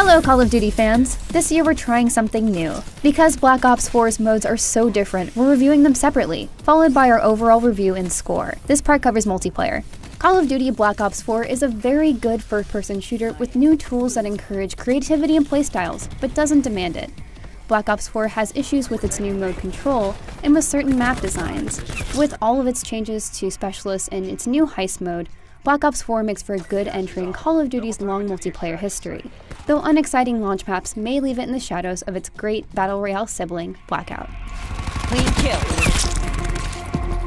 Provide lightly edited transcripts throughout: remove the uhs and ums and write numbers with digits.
Hello Call of Duty fans! This year we're trying something new. Because Black Ops 4's modes are so different, we're reviewing them separately, followed by our overall review and score. This part covers multiplayer. Call of Duty Black Ops 4 is a very good first-person shooter with new tools that encourage creativity and playstyles, but doesn't demand it. Black Ops 4 has issues with its new mode control and with certain map designs. With all of its changes to specialists and its new heist mode, Black Ops 4 makes for a good entry in Call of Duty's long multiplayer history, though unexciting launch maps may leave it in the shadows of its great Battle Royale sibling, Blackout. Clean kill.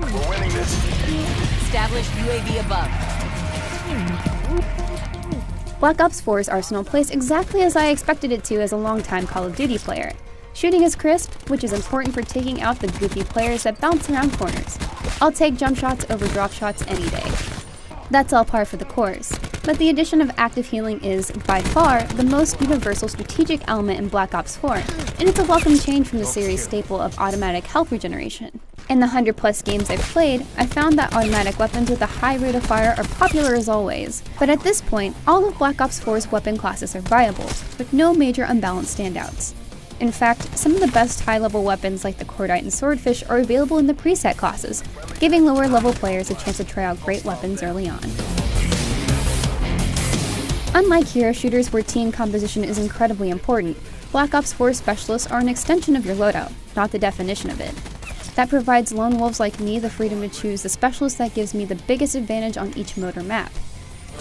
We're winning this. Establish UAV above. Black Ops 4's arsenal plays exactly as I expected it to as a longtime Call of Duty player. Shooting is crisp, which is important for taking out the goofy players that bounce around corners. I'll take jump shots over drop shots any day. That's all par for the course, but the addition of active healing is, by far, the most universal strategic element in Black Ops 4, and it's a welcome change from the series' staple of automatic health regeneration. In the 100+ games I've played, I found that automatic weapons with a high rate of fire are popular as always, but at this point, all of Black Ops 4's weapon classes are viable, with no major unbalanced standouts. In fact, some of the best high-level weapons like the Cordite and Swordfish are available in the preset classes, giving lower-level players a chance to try out great weapons early on. Unlike hero shooters where team composition is incredibly important, Black Ops 4 specialists are an extension of your loadout, not the definition of it. That provides lone wolves like me the freedom to choose the specialist that gives me the biggest advantage on each mode or map.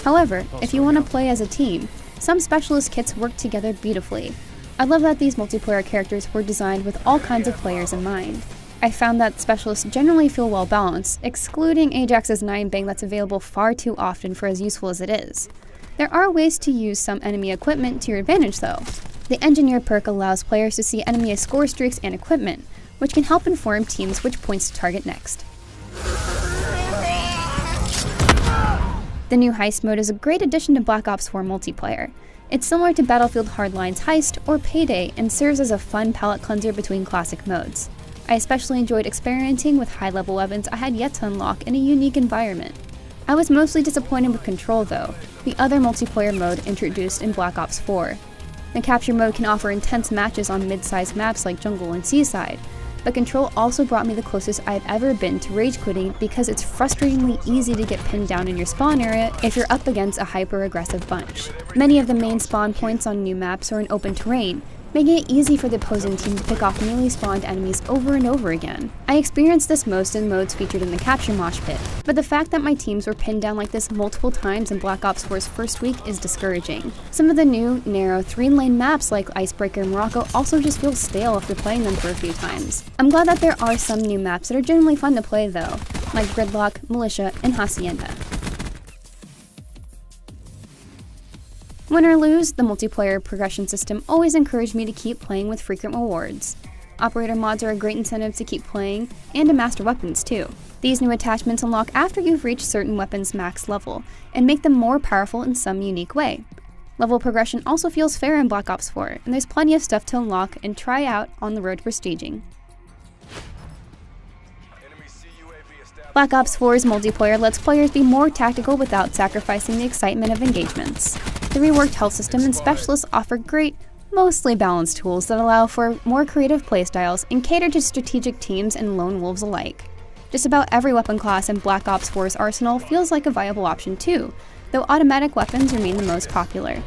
However, if you want to play as a team, some specialist kits work together beautifully. I love that these multiplayer characters were designed with all kinds of players in mind. I found that specialists generally feel well balanced, excluding Ajax's 9-bang that's available far too often for as useful as it is. There are ways to use some enemy equipment to your advantage though. The Engineer perk allows players to see enemy score streaks and equipment, which can help inform teams which points to target next. The new Heist mode is a great addition to Black Ops 4 multiplayer. It's similar to Battlefield Hardline's Heist or Payday and serves as a fun palate cleanser between classic modes. I especially enjoyed experimenting with high-level weapons I had yet to unlock in a unique environment. I was mostly disappointed with Control though, the other multiplayer mode introduced in Black Ops 4. The Capture mode can offer intense matches on mid-sized maps like Jungle and Seaside, but Control also brought me the closest I've ever been to rage quitting because it's frustratingly easy to get pinned down in your spawn area if you're up against a hyper-aggressive bunch. Many of the main spawn points on new maps are in open terrain, making it easy for the opposing team to pick off newly spawned enemies over and over again. I experienced this most in modes featured in the Capture mosh pit, but the fact that my teams were pinned down like this multiple times in Black Ops 4's first week is discouraging. Some of the new, narrow, 3-lane maps like Icebreaker and Morocco also just feel stale after playing them for a few times. I'm glad that there are some new maps that are generally fun to play though, like Gridlock, Militia, and Hacienda. Win or lose, the multiplayer progression system always encouraged me to keep playing with frequent rewards. Operator mods are a great incentive to keep playing, and to master weapons too. These new attachments unlock after you've reached certain weapons' max level, and make them more powerful in some unique way. Level progression also feels fair in Black Ops 4, and there's plenty of stuff to unlock and try out on the road for staging. Black Ops 4's multiplayer lets players be more tactical without sacrificing the excitement of engagements. The reworked health system and specialists offer great, mostly balanced tools that allow for more creative playstyles and cater to strategic teams and lone wolves alike. Just about every weapon class in Black Ops 4's arsenal feels like a viable option too, though automatic weapons remain the most popular.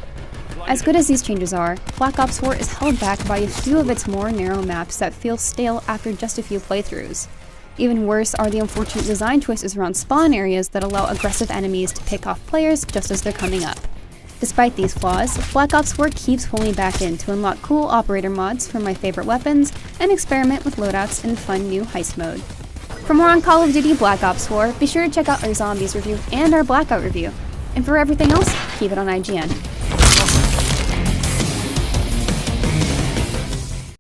As good as these changes are, Black Ops 4 is held back by a few of its more narrow maps that feel stale after just a few playthroughs. Even worse are the unfortunate design choices around spawn areas that allow aggressive enemies to pick off players just as they're coming up. Despite these flaws, Black Ops 4 keeps pulling me back in to unlock cool operator mods for my favorite weapons and experiment with loadouts in fun new heist mode. For more on Call of Duty Black Ops 4, be sure to check out our Zombies review and our Blackout review. And for everything else, keep it on IGN.